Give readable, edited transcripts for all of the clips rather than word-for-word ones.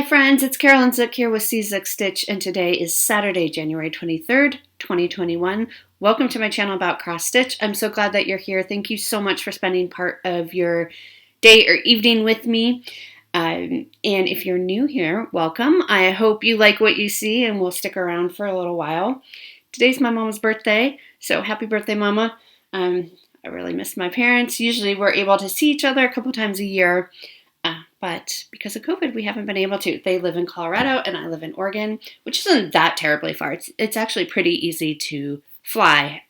friends, it's Carolyn Zook here with Zook Stitch, and today is Saturday, January 23rd, 2021. Welcome to my channel about cross stitch. I'm so glad that you're here. Thank you so much for spending part of your day or evening with me. And if you're new here, welcome. I hope you like what you see and will stick around for a little while. Today's my mama's birthday, so happy birthday, Mama. I really miss my parents. Usually we're able to see each other a couple times a year. But because of COVID, we haven't been able to. They live in Colorado and I live in Oregon, which isn't that terribly far. It's actually pretty easy to fly.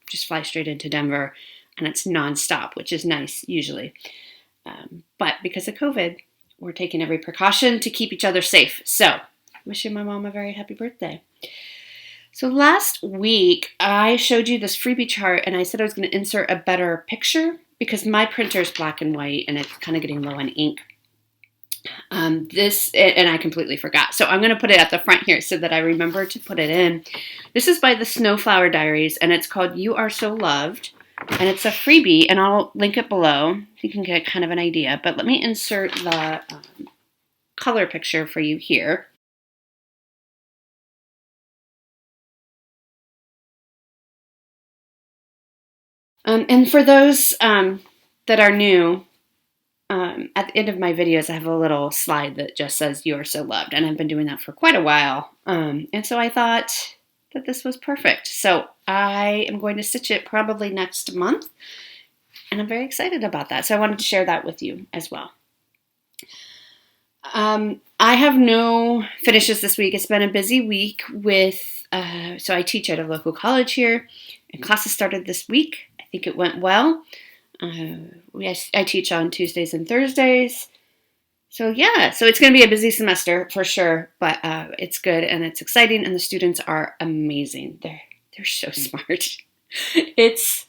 Just fly straight into Denver, and it's nonstop, which is nice usually. But because of COVID, we're taking every precaution to keep each other safe. So, wishing my mom a very happy birthday. So last week, I showed you this freebie chart, and I said I was going to insert a better picture because my printer is black and white and it's kind of getting low on ink. And I completely forgot. So I'm going to put it at the front here so that I remember to put it in. This is by the Snowflower Diaries, and it's called You Are So Loved. And it's a freebie, and I'll link it below so you can get kind of an idea. But let me insert the color picture for you here. And for those that are new, at the end of my videos, I have a little slide that just says, You Are So Loved. And I've been doing that for quite a while. And so I thought that this was perfect. So I am going to stitch it probably next month. And I'm very excited about that. So I wanted to share that with you as well. I have no finishes this week. It's been a busy week with, so I teach at a local college here. And classes started this week. I think it went well. I teach on Tuesdays and Thursdays. So yeah, so it's going to be a busy semester for sure, but it's good and it's exciting, and the students are amazing. They're so smart. It's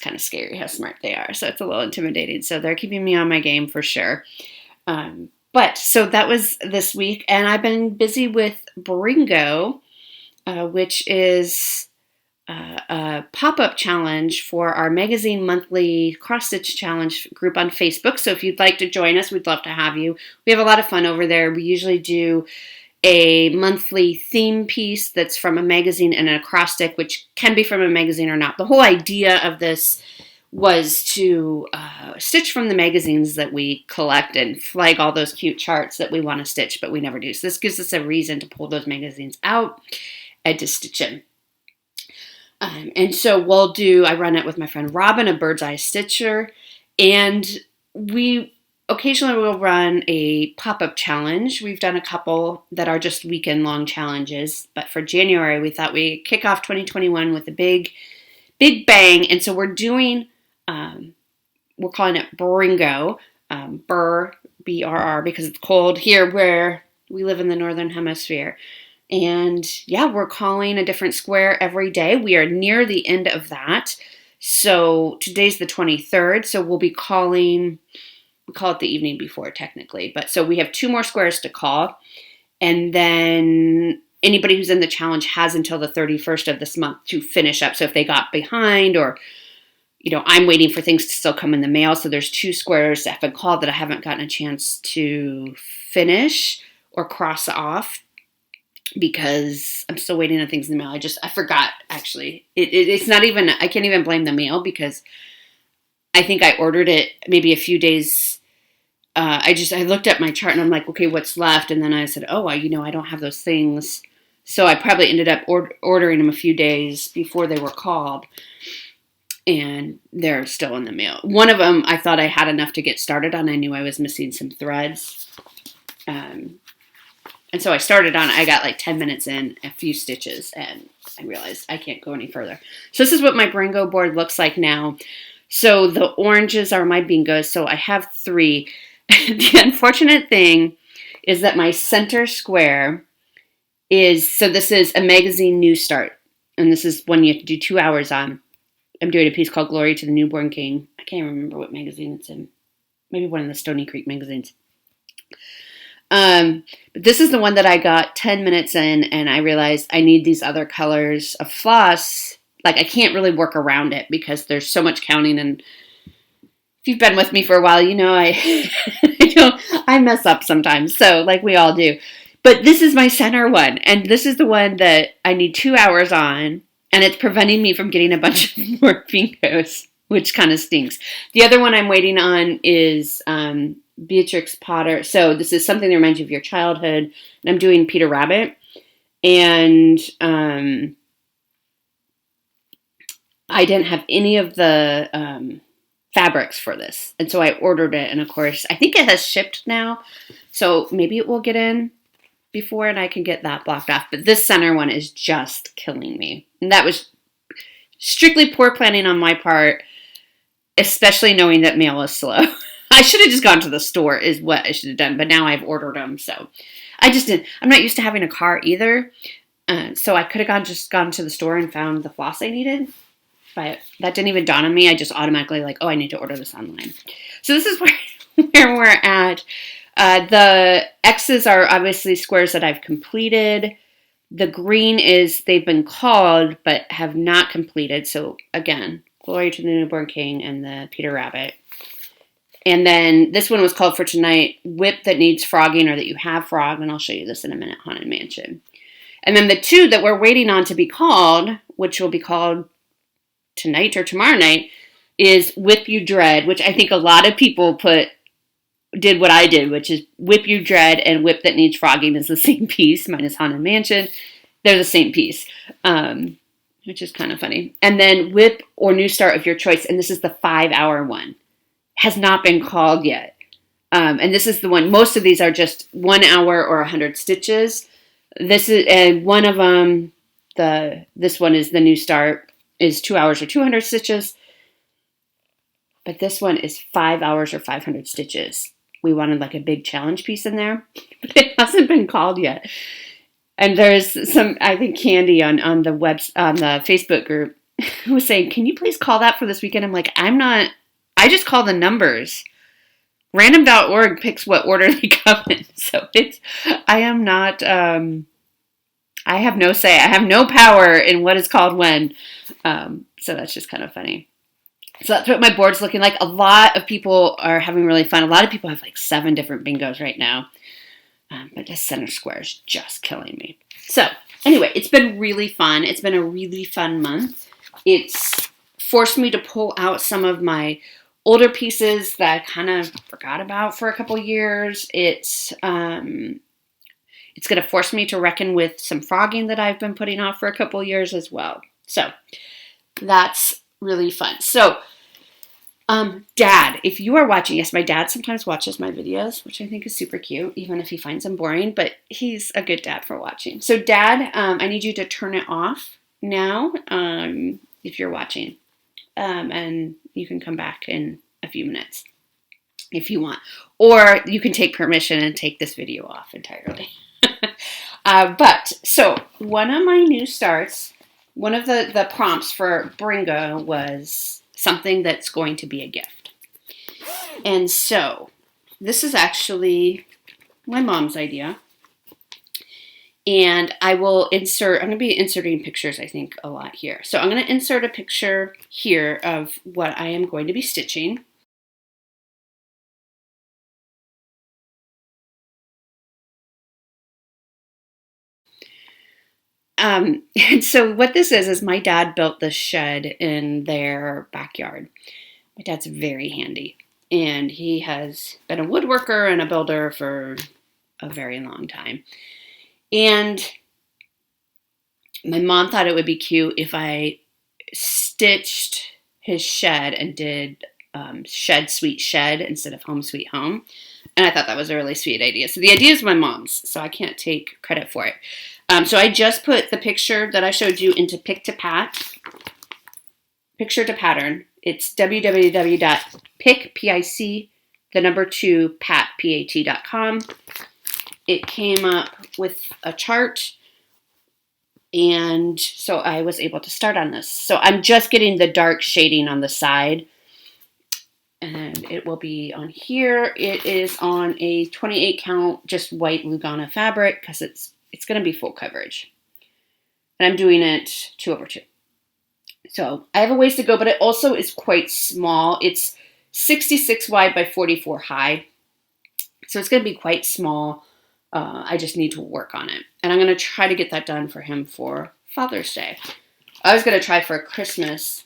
kind of scary how smart they are, so it's a little intimidating. So they're keeping me on my game for sure. But so that was this week, and I've been busy with Bringo, which is a pop-up challenge for our magazine monthly cross-stitch challenge group on Facebook. So if you'd like to join us, we'd love to have you. We have a lot of fun over there. We usually do a monthly theme piece that's from a magazine and a cross-stitch, which can be from a magazine or not. The whole idea of this was to stitch from the magazines that we collect and flag all those cute charts that we want to stitch, but we never do. So this gives us a reason to pull those magazines out and to stitch in. And so I run it with my friend Robin, a bird's eye stitcher, and we occasionally will run a pop-up challenge. We've done a couple that are just weekend-long challenges, but for January, we thought we'd kick off 2021 with a big bang, and so we're doing, we're calling it Bringo, B-R-R, because it's cold here where we live in the Northern Hemisphere. And yeah, we're calling a different square every day. We are near the end of that. So today's the 23rd. So we'll be calling, we call it the evening before technically. But so we have 2 more squares to call. And then anybody who's in the challenge has until the 31st of this month to finish up. So if they got behind, or, I'm waiting for things to still come in the mail. So there's 2 squares that have been called that I haven't gotten a chance to finish or cross off, because I'm still waiting on things in the mail. I forgot, actually. It's not even, I can't even blame the mail, because I think I ordered it maybe a few days. I looked at my chart and I'm like, okay, what's left? And then I said, I don't have those things. So I probably ended up ordering them a few days before they were called. And they're still in the mail. One of them, I thought I had enough to get started on. I knew I was missing some threads. And so I started on, I got like 10 minutes in, a few stitches, and I realized I can't go any further. So this is what my Bringo board looks like now. So the oranges are my bingos, so I have 3. The unfortunate thing is that my center square so this is a magazine New Start, and this is one you have to do 2 hours on. I'm doing a piece called Glory to the Newborn King. I can't remember what magazine it's in. Maybe one of the Stony Creek magazines. But this is the one that I got 10 minutes in, and I realized I need these other colors of floss. Like, I can't really work around it because there's so much counting, and if you've been with me for a while, I I mess up sometimes, so like we all do. But this is my center one, and this is the one that I need 2 hours on, and it's preventing me from getting a bunch of more Bringos, which kind of stinks. The other one I'm waiting on is Beatrix Potter. So this is something that reminds you of your childhood, and I'm doing Peter Rabbit, and I didn't have any of the fabrics for this, and so I ordered it, and of course I think it has shipped now, so maybe it will get in before and I can get that blocked off. But this center one is just killing me, and that was strictly poor planning on my part, especially knowing that mail is slow. I should have just gone to the store is what I should have done, but now I've ordered them, so I just didn't. I'm not used to having a car either, so I could have gone to the store and found the floss I needed. But that didn't even dawn on me. I just automatically like, oh, I need to order this online. So this is where we're at. The X's are obviously squares that I've completed. The green is they've been called but have not completed. So again, Glory to the Newborn King and the Peter Rabbit. And then this one was called for tonight, Whip that needs frogging or that you have frog. And I'll show you this in a minute, Haunted Mansion. And then the two that we're waiting on to be called, which will be called tonight or tomorrow night, is Whip You Dread, which I think a lot of people did what I did, which is Whip You Dread and Whip That Needs Frogging is the same piece, minus Haunted Mansion. They're the same piece, which is kind of funny. And then Whip or New Start of your choice, and this is the 5-hour one. Has not been called yet. And this is the one, most of these are just 1 hour or 100 stitches. This is, and one of them, this one is the New Start, is 2 hours or 200 stitches. But this one is 5 hours or 500 stitches. We wanted like a big challenge piece in there, but it hasn't been called yet. And there's some, I think Candy on the Facebook group who was saying, can you please call that for this weekend? I'm like, I just call the numbers. Random.org picks what order they come in. So I am not, I have no say. I have no power in what is called when. So that's just kind of funny. So that's what my board's looking like. A lot of people are having really fun. A lot of people have like 7 different bingos right now. But this center square is just killing me. So anyway, it's been really fun. It's been a really fun month. It's forced me to pull out some of my older pieces that I kind of forgot about for a couple years. It's going to force me to reckon with some frogging that I've been putting off for a couple years as well. So that's really fun. So, Dad, if you are watching, yes, my dad sometimes watches my videos, which I think is super cute, even if he finds them boring, but he's a good dad for watching. So, Dad, I need you to turn it off now, if you're watching, and you can come back in a few minutes if you want, or you can take permission and take this video off entirely. But so one of my new starts, one of the prompts for Bringo was something that's going to be a gift. And so this is actually my mom's idea. And I will I'm going to be inserting pictures, I think, a lot here. So I'm going to insert a picture here of what I am going to be stitching. And so what this is my dad built this shed in their backyard. My dad's very handy, and he has been a woodworker and a builder for a very long time. And my mom thought it would be cute if I stitched his shed and did Shed Sweet Shed instead of Home Sweet Home. And I thought that was a really sweet idea. So the idea is my mom's, so I can't take credit for it. So I just put the picture that I showed you into Pick to Pattern. It's www.pick2pat.com. It came up with a chart, and so I was able to start on this. So I'm just getting the dark shading on the side, and it will be on here. It is on a 28 count, just white Lugana fabric, because it's going to be full coverage. And I'm doing it 2/2. So I have a ways to go, but it also is quite small. It's 66 wide by 44 high. So it's going to be quite small. I just need to work on it. And I'm going to try to get that done for him for Father's Day. I was going to try for Christmas,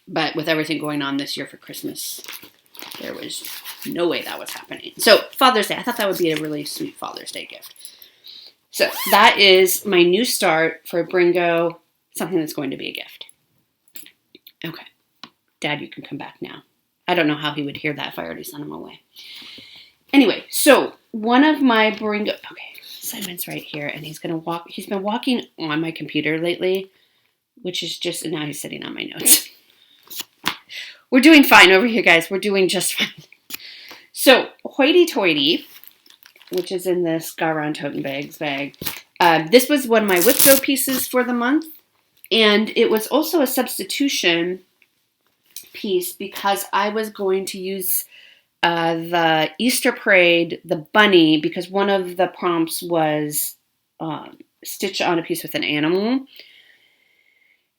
but with everything going on this year for Christmas, there was no way that was happening. So Father's Day, I thought that would be a really sweet Father's Day gift. So that is my new start for Bringo, something that's going to be a gift. Okay. Dad, you can come back now. I don't know how he would hear that if I already sent him away. Anyway, so one of my Bringo... Okay, Simon's right here, and he's going to walk... He's been walking on my computer lately, which is just... And now he's sitting on my notes. We're doing fine over here, guys. We're doing just fine. So, hoity-toity, which is in this Garon Toten Bags bag. This was one of my Whipco pieces for the month, and it was also a substitution piece because I was going to use the Easter Parade, the bunny, because one of the prompts was stitch on a piece with an animal.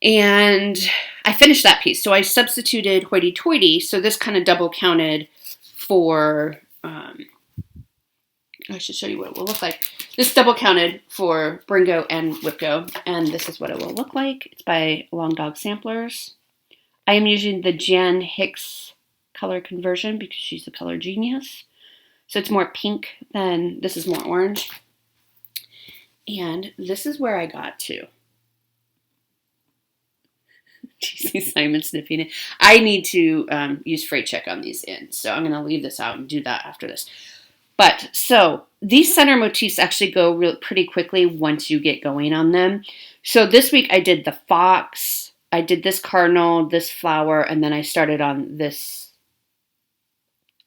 And I finished that piece. So I substituted hoity-toity. So this kind of double counted for, I should show you what it will look like. This double counted for Bringo and Whipco. And this is what it will look like. It's by Long Dog Samplers. I am using the Jen Hicks color conversion because she's a color genius. So it's more pink than, this is more orange. And this is where I got to. See Simon sniffing it. I need to use freight check on these ends. So I'm going to leave this out and do that after this. But so these center motifs actually go pretty quickly once you get going on them. So this week I did the fox. I did this cardinal, this flower, and then I started on this,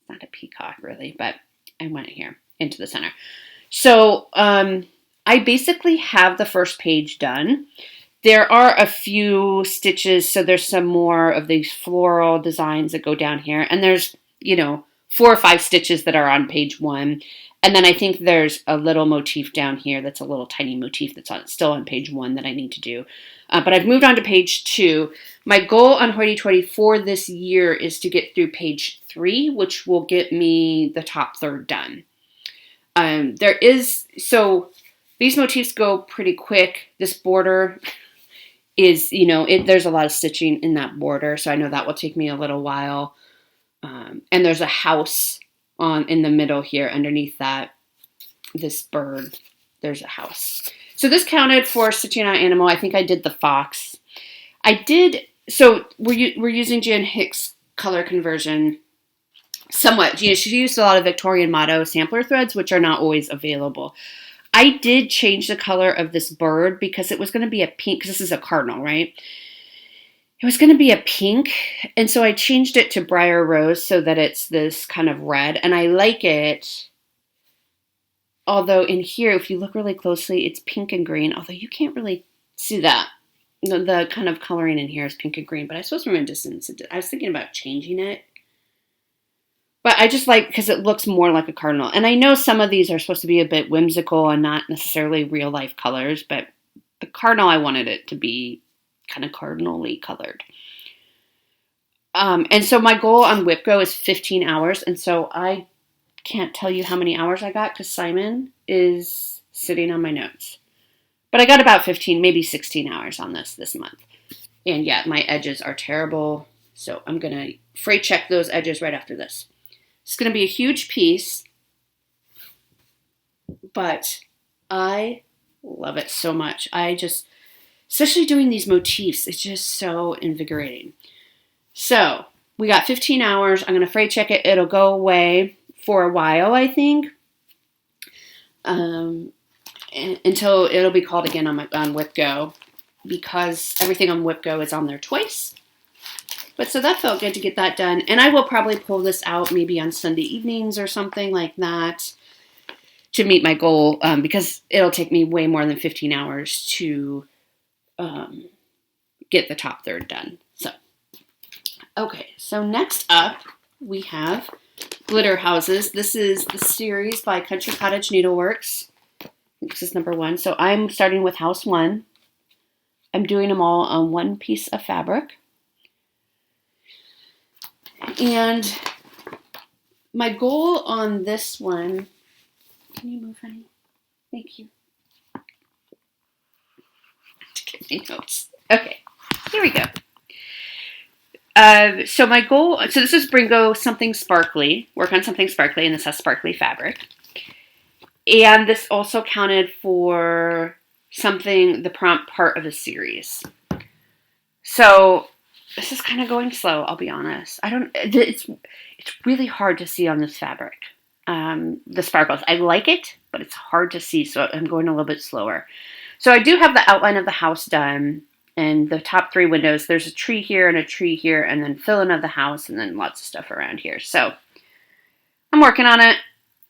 not a peacock really, but I went here into the center. So I basically have the first page done. There are a few stitches, so there's some more of these floral designs that go down here. And there's, 4 or 5 stitches that are on page 1. And then I think there's a little motif down here that's a little tiny motif that's still on page 1 that I need to do. But I've moved on to page 2. My goal on hoity-toity for this year is to get through page 3, which will get me the top third done. So these motifs go pretty quick. This border is, there's a lot of stitching in that border, so I know that will take me a little while. And there's a house in the middle here underneath this bird. There's a house. So this counted for stitching on animal. I think I did the fox. So we're using Jan Hicks color conversion somewhat. She used a lot of Victorian Motto sampler threads, which are not always available. I did change the color of this bird because it was going to be a pink, because this is a cardinal, right? It was going to be a pink, and so I changed it to Briar Rose so that it's this kind of red, and I like it. Although in here, if you look really closely, it's pink and green, although you can't really see that. The kind of coloring in here is pink and green, but I suppose from a distance, I was thinking about changing it. But I just like, because it looks more like a cardinal. And I know some of these are supposed to be a bit whimsical and not necessarily real life colors, but the cardinal, I wanted it to be kind of cardinally colored. And so my goal on Whipco is 15 hours. And so I can't tell you how many hours I got because Simon is sitting on my notes. But I got about 15, maybe 16 hours on this month. And yeah, my edges are terrible. So I'm going to freight check those edges right after this. It's going to be a huge piece, but I love it so much. Especially doing these motifs, it's just so invigorating. So we got 15 hours. I'm going to freight check it. It'll go away for a while, I think, until it'll be called again on Whipco, because everything on Whipco is on there twice. But so that felt good to get that done. And I will probably pull this out maybe on Sunday evenings or something like that to meet my goal, because it'll take me way more than 15 hours to get the top third done. So, okay. So next up, we have Glitter Houses. This is the series by Country Cottage Needleworks. This is number 1. So I'm starting with House 1. I'm doing them all on one piece of fabric. And my goal on this one, can you move, honey? Thank you. Give me notes. Okay, here we go. So my goal, so this is Bringo Something Sparkly, work on something sparkly, and this has sparkly fabric. And this also counted for something, the prompt part of a series. So this is kind of going slow, I'll be honest. It's really hard to see on this fabric, the sparkles. I like it, but it's hard to see, so I'm going a little bit slower. So I do have the outline of the house done, and the top 3 windows. There's a tree here and a tree here, and then fill-in of the house, and then lots of stuff around here. So I'm working on it.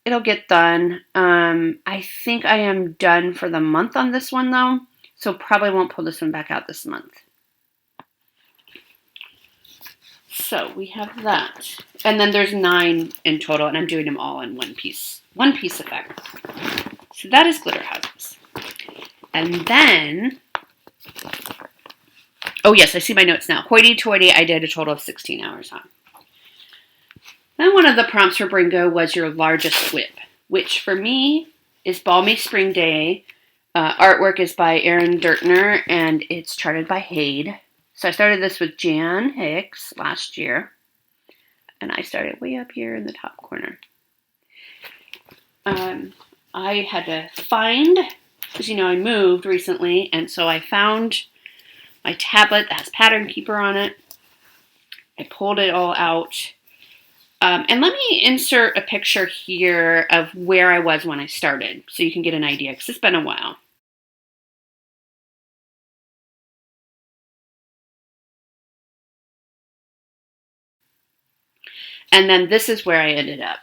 It'll get done. I think I am done for the month on this one, though, so probably won't pull this one back out this month. So we have that. And then there's 9 in total, and I'm doing them all in one piece of fabric. So that is glitter houses. And then, oh yes, I see my notes now. Hoity-toity, I did a total of 16 hours on. Then one of the prompts for Bringo was your largest whip, which for me is Balmy Spring Day. Artwork is by Aaron Dirtner, and it's charted by Hade. So I started this with Jan Hicks last year, and I started way up here in the top corner. I had to find, because I moved recently, and so I found my tablet that has Pattern Keeper on it. I pulled it all out. And let me insert a picture here of where I was when I started, so you can get an idea, because it's been a while. And then this is where I ended up.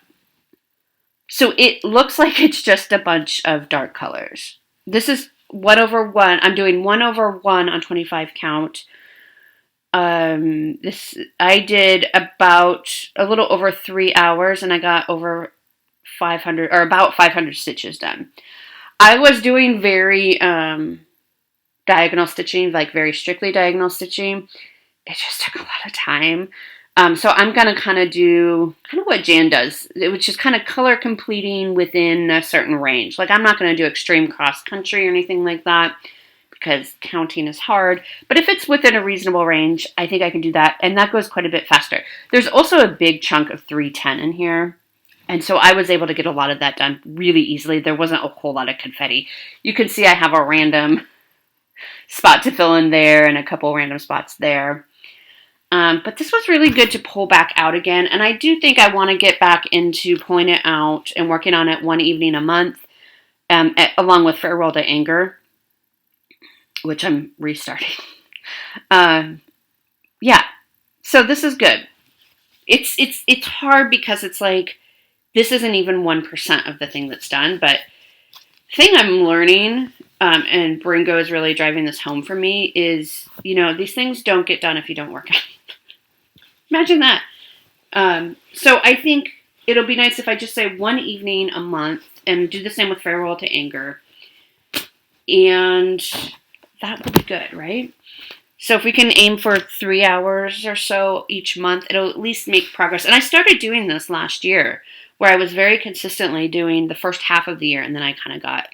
So it looks like it's just a bunch of dark colors. This is 1/1. I'm doing 1/1 on 25 count. I did about a little over 3 hours, and I got over 500 or about 500 stitches done. I was doing very diagonal stitching, like very strictly diagonal stitching. It just took a lot of time. So I'm going to kind of do what Jan does, which is kind of color completing within a certain range. Like, I'm not going to do extreme cross country or anything like that, because counting is hard. But if it's within a reasonable range, I think I can do that. And that goes quite a bit faster. There's also a big chunk of 310 in here. And so I was able to get a lot of that done really easily. There wasn't a whole lot of confetti. You can see I have a random spot to fill in there and a couple random spots there. But this was really good to pull back out again. And I do think I want to get back into pulling it out and working on it one evening a month, along with Farewell to Anger, which I'm restarting. Yeah, so this is good. It's hard because it's like, this isn't even 1% of the thing that's done, but the thing I'm learning, and Bringo is really driving this home for me, is, these things don't get done if you don't work on it. Imagine that. So I think it'll be nice if I just say one evening a month, and do the same with Farewell to Anger. And that would be good, right? So if we can aim for 3 hours or so each month, it'll at least make progress. And I started doing this last year, where I was very consistently doing the first half of the year, and then I kind of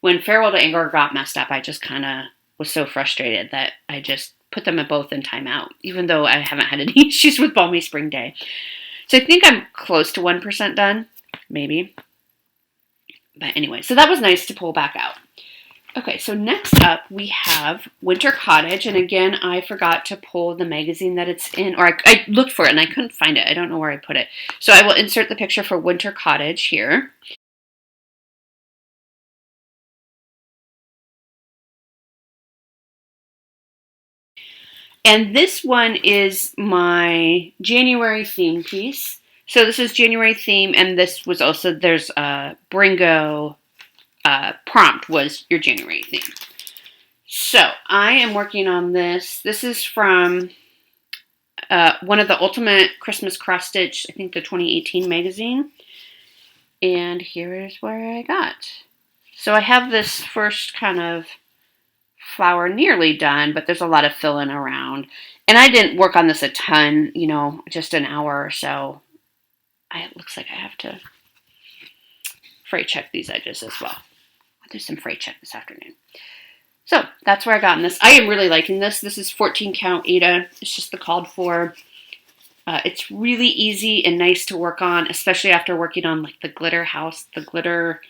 when Farewell to Anger got messed up, I just kind of was so frustrated that I just put them both in timeout, even though I haven't had any issues with Balmy Spring Day. So I think I'm close to 1% done, maybe. But anyway, so that was nice to pull back out. Okay, so next up we have Winter Cottage, and again, I forgot to pull the magazine that it's in, or I looked for it and I couldn't find it. I don't know where I put it. So I will insert the picture for Winter Cottage here. And this one is my January theme piece. So this is January theme, and this was also, there's a Bringo prompt was your January theme. So I am working on this. This is from one of the Ultimate Christmas Cross Stitch, I think the 2018 magazine. And here is where I got. So I have this first kind of flower nearly done, but there's a lot of fill-in around. And I didn't work on this a ton, just an hour or so. it looks like I have to fray check these edges as well. I'll do some fray check this afternoon. So that's where I got in this. I am really liking this. This is 14 count Aida. It's just the called for. It's really easy and nice to work on, especially after working on like the glitter house, the glitter,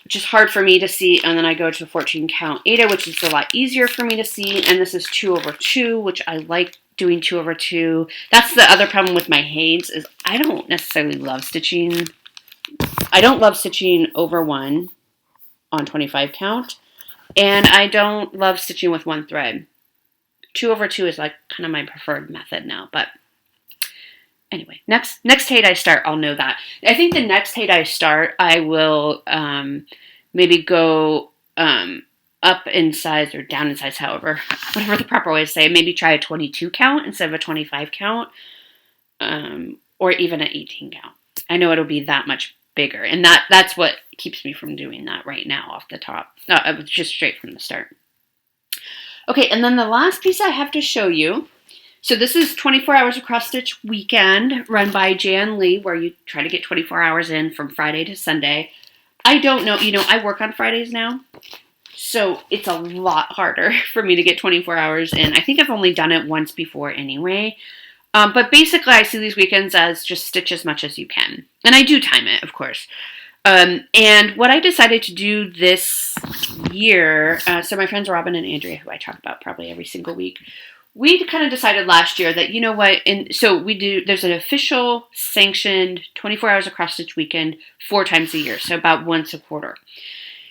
which is hard for me to see. And then I go to 14 count Aida, which is a lot easier for me to see. And this is 2/2, which I like doing 2/2. That's the other problem with my Hades is I don't necessarily love stitching. I don't love stitching over 1 on 25 count. And I don't love stitching with 1 thread. 2/2 is like kind of my preferred method now, but anyway, next Hade I start, I'll know that. I think the next Hade I start, I will maybe go up in size or down in size, however, whatever the proper way to say. Maybe try a 22 count instead of a 25 count, or even an 18 count. I know it'll be that much bigger, and that's what keeps me from doing that right now off the top. Just straight from the start. Okay, and then the last piece I have to show you. So this is 24 Hours of Cross Stitch Weekend, run by Jan Lee, where you try to get 24 hours in from Friday to Sunday. I don't know, I work on Fridays now, so it's a lot harder for me to get 24 hours in. I think I've only done it once before anyway. But basically, I see these weekends as just stitch as much as you can. And I do time it, of course. And what I decided to do this year, so my friends Robin and Andrea, who I talk about probably every single week, we kind of decided last year that, you know what, so there's an official sanctioned 24 Hours of Cross Stitch Weekend 4 times a year, so about once a quarter.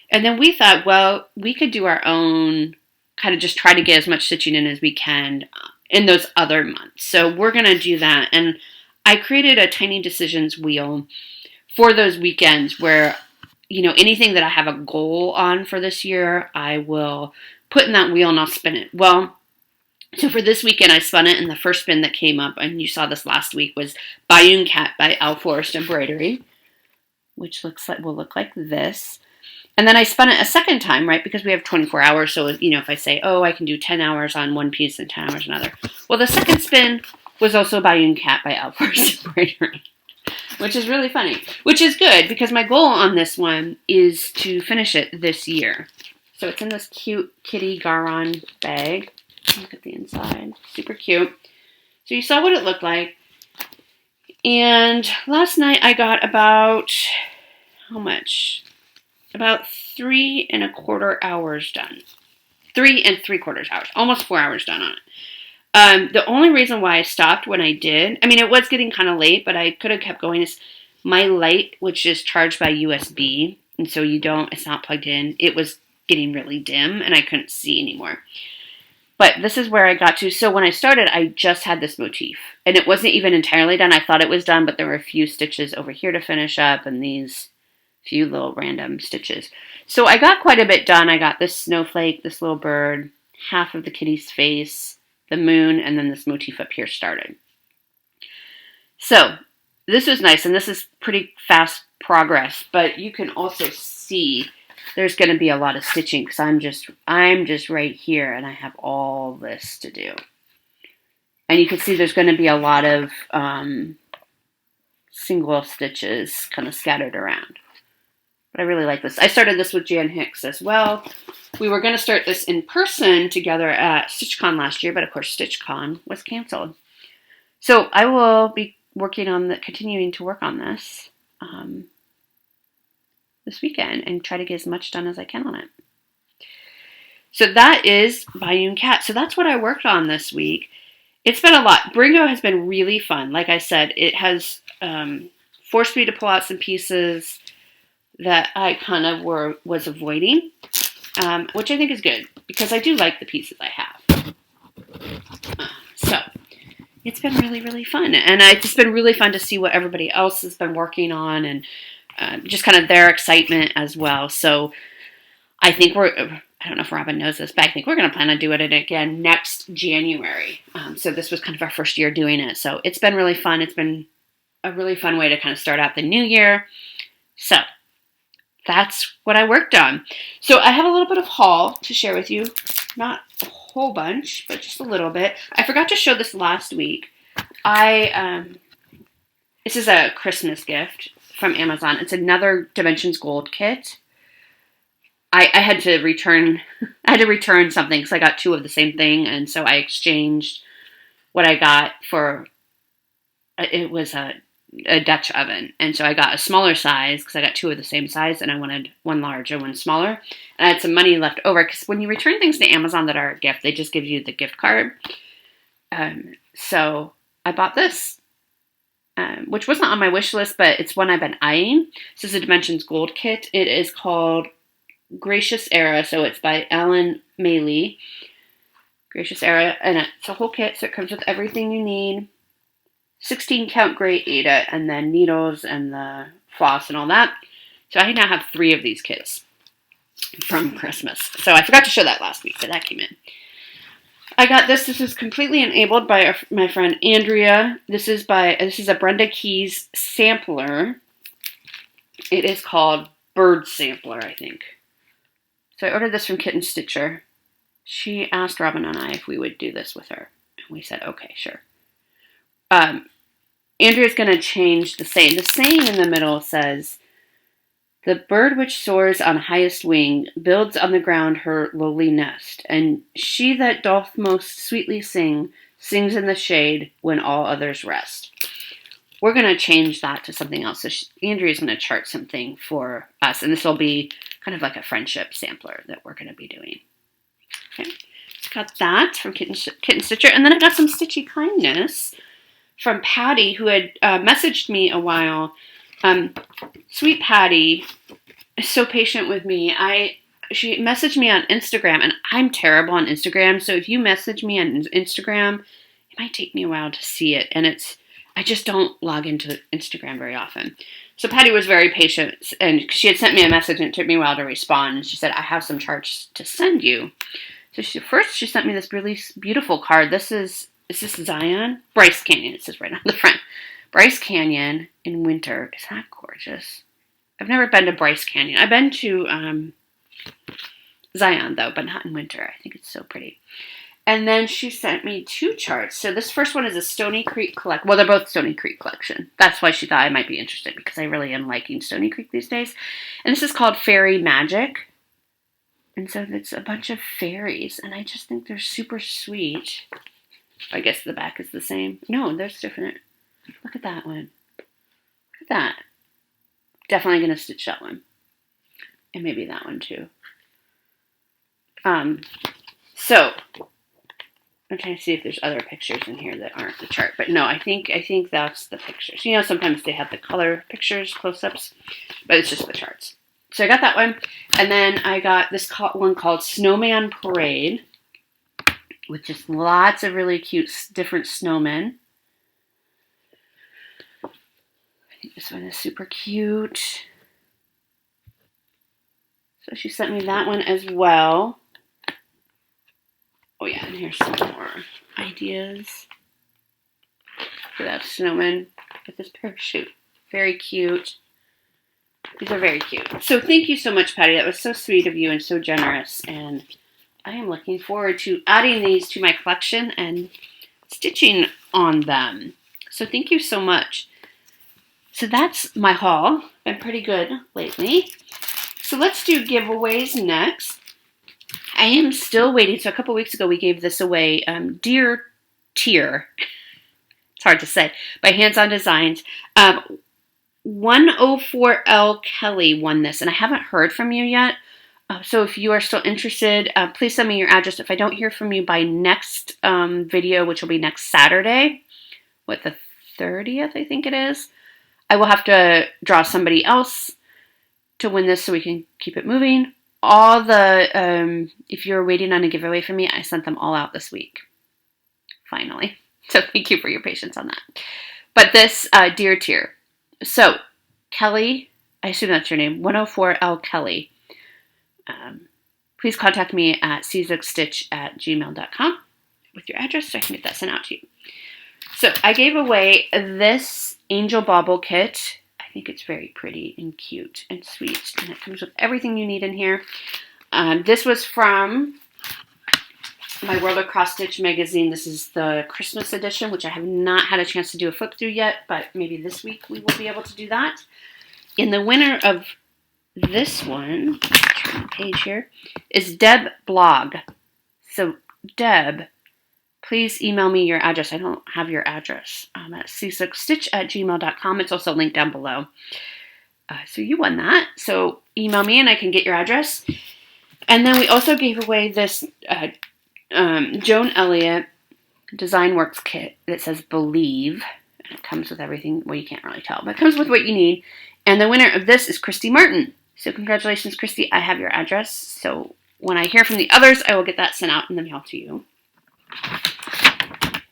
And then we thought, well, we could do our own, kind of just try to get as much stitching in as we can in those other months. So we're going to do that. And I created a tiny decisions wheel for those weekends where, anything that I have a goal on for this year, I will put in that wheel and I'll spin it. Well, so for this weekend, I spun it, and the first spin that came up, and you saw this last week, was Bayou Cat by Al Forest Embroidery, which will look like this. And then I spun it a second time, right, because we have 24 hours. So, if I say, I can do 10 hours on one piece and 10 hours on another. Well, the second spin was also Bayou Cat by Al Forest Embroidery, which is really funny, which is good because my goal on this one is to finish it this year. So it's in this cute kitty Garon bag. Look at the inside. Super cute. So you saw what it looked like. And last night I got about, how much? About 3 1/4 hours done. 3 3/4 hours. Almost 4 hours done on it. The only reason why I stopped when I did, it was getting kind of late, but I could have kept going, is my light, which is charged by USB, and so it's not plugged in, it was getting really dim, and I couldn't see anymore. But this is where I got to. So when I started, I just had this motif. And it wasn't even entirely done. I thought it was done, but there were a few stitches over here to finish up and these few little random stitches. So I got quite a bit done. I got this snowflake, this little bird, half of the kitty's face, the moon, and then this motif up here started. So this was nice, and this is pretty fast progress. But you can also see there's going to be a lot of stitching because I'm just right here and I have all this to do. And you can see there's going to be a lot of single stitches kind of scattered around. But I really like this. I started this with Jan Hicks as well. We were going to start this in person together at StitchCon last year, but of course StitchCon was canceled. So I will be continuing to work on this this weekend and try to get as much done as I can on it. So that is Bayou Cat. So that's what I worked on this week. It's been a lot. Bringo has been really fun. Like I said, it has forced me to pull out some pieces that I kind of was avoiding, which I think is good because I do like the pieces I have. So it's been really, really fun. And it's been really fun to see what everybody else has been working on and just kind of their excitement as well. So I think I don't know if Robin knows this, but I think we're going to plan on doing it again next January. So this was kind of our first year doing it. So it's been really fun. It's been a really fun way to kind of start out the new year. So that's what I worked on. So I have a little bit of haul to share with you. Not a whole bunch, but just a little bit. I forgot to show this last week. I This is a Christmas gift from Amazon. It's another Dimensions Gold kit. I had to return something because I got 2 of the same thing, and so I exchanged what I got for it was a Dutch oven, and so I got a smaller size because I got 2 of the same size, and I wanted one large and one smaller, and I had some money left over because when you return things to Amazon that are a gift, they just give you the gift card. So I bought this, which wasn't on my wish list, but it's one I've been eyeing. This is a Dimensions Gold kit. It is called Gracious Era, so it's by Alan Maley. Gracious Era, and it's a whole kit, so it comes with everything you need. 16 count gray Ada, and then needles and the floss and all that. So I now have 3 of these kits from Christmas. So I forgot to show that last week, but that came in. I got this. This is completely enabled by my friend Andrea. This is a Brenda Keys sampler. It is called Bird Sampler, I think. So I ordered this from Kitten Stitcher. She asked Robin and I if we would do this with her. And we said, okay, sure. Andrea's going to change the saying. The saying in the middle says, "The bird which soars on highest wing builds on the ground her lowly nest, and she that doth most sweetly sing, sings in the shade when all others rest." We're going to change that to something else. So Andrea's going to chart something for us, and this will be kind of like a friendship sampler that we're going to be doing. Okay, got that from Kitten Stitcher, and then I got some Stitchy kindness from Patty, who had messaged me a while. Sweet Patty is so patient with me. She messaged me on Instagram, and I'm terrible on Instagram, so if you message me on Instagram, it might take me a while to see it, and I just don't log into Instagram very often. So Patty was very patient, and she had sent me a message, and it took me a while to respond, and she said, I have some charts to send you. So she sent me this really beautiful card. Is this Zion? Bryce Canyon, it says right on the front. Bryce Canyon in winter. Isn't that gorgeous? I've never been to Bryce Canyon. I've been to Zion, though, but not in winter. I think it's so pretty. And then she sent me 2 charts. So this first one is a Stony Creek collection. Well, they're both Stony Creek collection. That's why she thought I might be interested, because I really am liking Stony Creek these days. And this is called Fairy Magic. And so it's a bunch of fairies, and I just think they're super sweet. I guess the back is the same. No, there's different. Look at that one. Look at that. Definitely going to stitch that one. And maybe that one too. So I'm trying to see if there's other pictures in here that aren't the chart. But no, I think that's the pictures. You know, sometimes they have the color pictures, close-ups, but it's just the charts. So I got that one. And then I got this one called Snowman Parade, with just lots of really cute different snowmen. I think this one is super cute. So she sent me that one as well. Oh yeah, and here's some more ideas for that snowman with this parachute. Very cute. These are very cute. So thank you so much, Patty. That was so sweet of you and so generous. And I am looking forward to adding these to my collection and stitching on them. So thank you so much. So that's my haul. Been pretty good lately. So let's do giveaways next. I am still waiting. So a couple weeks ago we gave this away. Dear Tier. It's hard to say. By Hands On Designs. 104L Kelly won this, and I haven't heard from you yet. So if you are still interested, please send me your address. If I don't hear from you by next video, which will be next Saturday, the 30th, I think it is, I will have to draw somebody else to win this so we can keep it moving. All the, if you're waiting on a giveaway from me, I sent them all out this week. Finally. So thank you for your patience on that. But this, Dear Tier. So, Kelly, I assume that's your name, 104L Kelly. Please contact me at czugstitch@gmail.com with your address so I can get that sent out to you. So, I gave away this Angel Bauble kit. I think it's very pretty and cute and sweet. And it comes with everything you need in here. This was from my World of Cross Stitch magazine. This is the Christmas edition, which I have not had a chance to do a flip through yet, but maybe this week we will be able to do that. And the winner of this one, turn the page here, is Deb Blog. So Deb, please email me your address. I don't have your address. At c6stitch@gmail.com. It's also linked down below. So you won that. So email me and I can get your address. And then we also gave away this Joan Elliott Design Works kit that says Believe. It comes with everything. Well, you can't really tell, but it comes with what you need. And the winner of this is Christy Martin. So congratulations, Christy. I have your address. So when I hear from the others, I will get that sent out in the mail to you.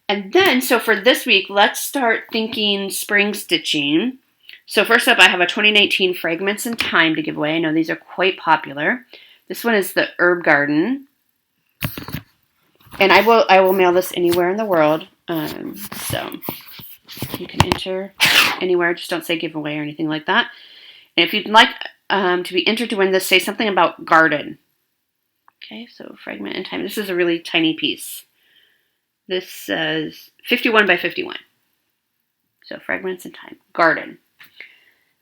And then, so for this week, let's start thinking spring stitching. So first up, I have a 2019 Fragments in Time to give away. I know these are quite popular. This one is the Herb Garden. And I will mail this anywhere in the world. So you can enter anywhere. Just don't say giveaway or anything like that. And if you'd like to be entered to win this, say something about garden. Okay, so Fragment in Time. This is a really tiny piece. This says 51 by 51. So Fragments in Time. Garden.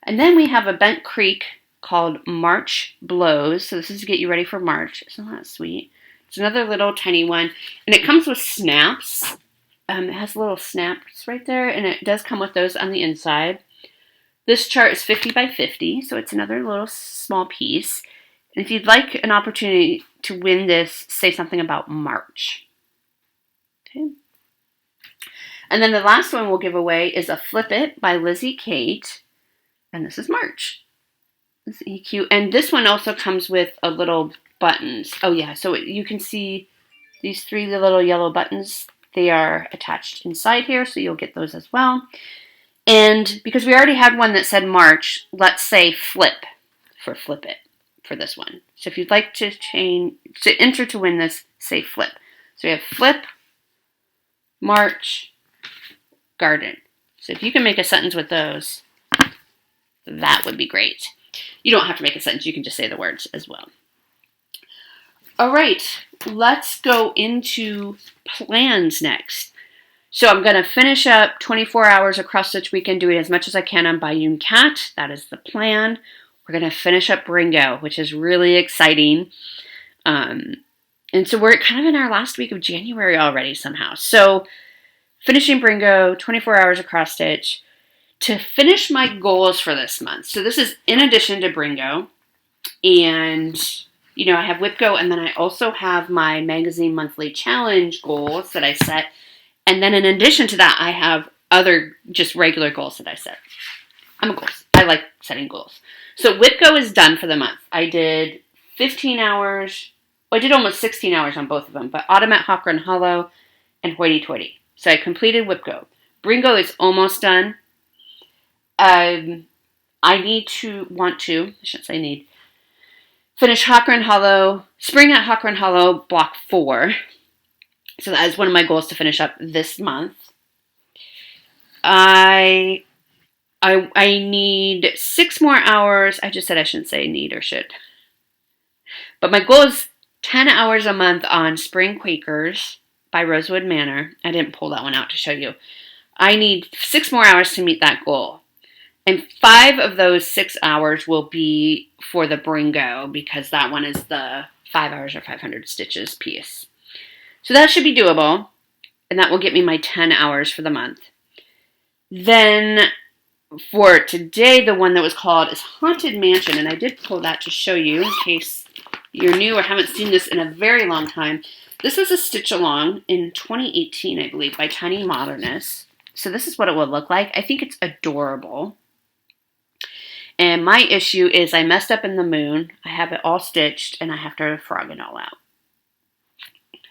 And then we have a Bent Creek called March Blows. So this is to get you ready for March. Isn't that sweet? It's another little tiny one. And it comes with snaps. It has little snaps right there. And it does come with those on the inside. This chart is 50 by 50. So it's another little small piece. And if you'd like an opportunity to win this, say something about March. Okay. And then the last one we'll give away is a Flip It by Lizzie Kate. And this is March. This is cute. And this one also comes with a little buttons. Oh yeah, so you can see these three little yellow buttons. They are attached inside here, so you'll get those as well. And because we already had one that said March, let's say flip for Flip It for this one. So if you'd like to enter to win this, say flip. So we have flip, March, garden. So if you can make a sentence with those, that would be great. You don't have to make a sentence. You can just say the words as well. All right, let's go into plans next. So I'm going to finish up 24 hours across stitch weekend, doing as much as I can on Bayou Cat. That is the plan. We're going to finish up Bringo, which is really exciting. And so we're kind of in our last week of January already somehow. So finishing Bringo, 24 hours across stitch. To finish my goals for this month. So this is in addition to Bringo. And, you know, I have WhipGo, and then I also have my magazine monthly challenge goals that I set. And then in addition to that, I have other just regular goals that I set. I'm a goals. I like setting goals. So WhipGo is done for the month. I did 15 hours. Well, I did almost 16 hours on both of them. But Autumn at Hawker and Hollow and Hoity Toity. So I completed WhipGo. Bringo is almost done. I finish Hawker and Hollow, Spring at Hawker and Hollow, block 4. So that is one of my goals to finish up this month. I need 6 more hours. I just said I shouldn't say need or should. But my goal is 10 hours a month on Spring Quakers by Rosewood Manor. I didn't pull that one out to show you. I need 6 more hours to meet that goal. And 5 of those 6 hours will be for the Bringo, because that one is the 5 hours or 500 stitches piece. So that should be doable, and that will get me my 10 hours for the month. Then for today, the one that was called is Haunted Mansion, and I did pull that to show you in case you're new or haven't seen this in a very long time. This is a stitch along in 2018, I believe, by Tiny Modernist. So this is what it will look like. I think it's adorable. And my issue is I messed up in the moon. I have it all stitched, and I have to frog it all out.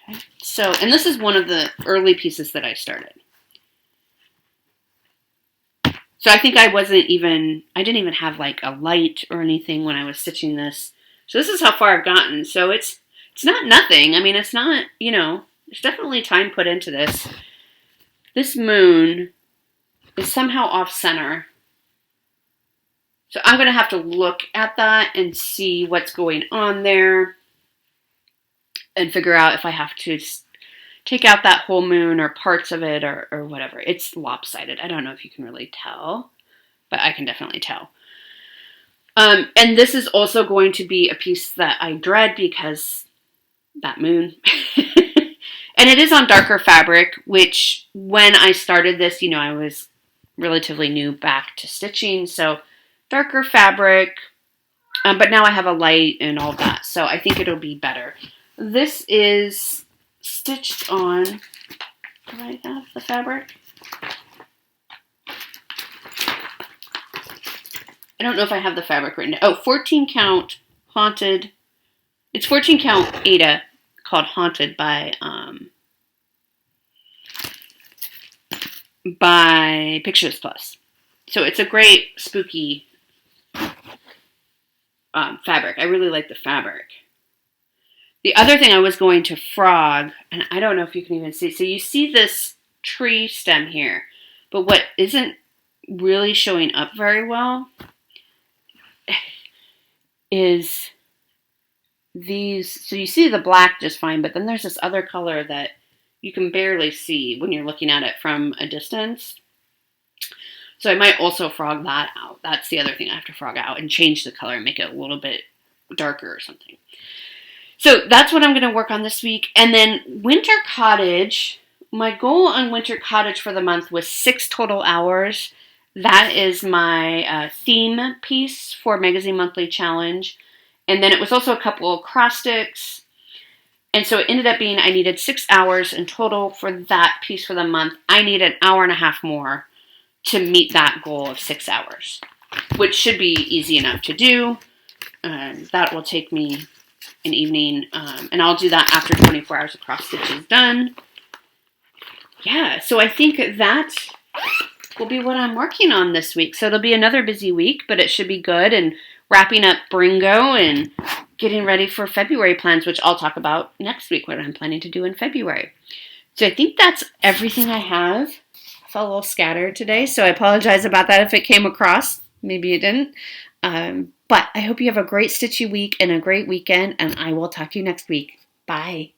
Okay. So, and this is one of the early pieces that I started. So I think I didn't even have like a light or anything when I was stitching this. So this is how far I've gotten. So it's not nothing. I mean, it's not, there's definitely time put into this. This moon is somehow off center. So I'm going to have to look at that and see what's going on there and figure out if I have to take out that whole moon or parts of it or whatever. It's lopsided. I don't know if you can really tell, but I can definitely tell. And this is also going to be a piece that I dread because that moon. And it is on darker fabric, which when I started this, you know, I was relatively new back to stitching. So darker fabric, but now I have a light and all that. So I think it'll be better. This is stitched on, do I have the fabric? I don't know if I have the fabric written down. Oh, 14 count Haunted. It's 14 count Ada called Haunted by Pictures Plus. So it's a great spooky fabric. I really like the fabric. The other thing I was going to frog, and I don't know if you can even see. So you see this tree stem here, but what isn't really showing up very well is these. So you see the black just fine, but then there's this other color that you can barely see when you're looking at it from a distance. So I might also frog that out. That's the other thing I have to frog out and change the color and make it a little bit darker or something. So that's what I'm going to work on this week. And then Winter Cottage, my goal on Winter Cottage for the month was 6 total hours. That is my theme piece for Magazine Monthly Challenge. And then it was also a couple of cross sticks. And so it ended up being I needed 6 hours in total for that piece for the month. I need an hour and a half more to meet that goal of 6 hours, which should be easy enough to do. That will take me an evening, and I'll do that after 24 hours of cross stitch is done. Yeah, so I think that will be what I'm working on this week. So it'll be another busy week, but it should be good, and wrapping up Bringo and getting ready for February plans, which I'll talk about next week, what I'm planning to do in February. So I think that's everything I have. I felt a little scattered today, so I apologize about that if it came across. Maybe it didn't. But I hope you have a great stitchy week and a great weekend, and I will talk to you next week. Bye.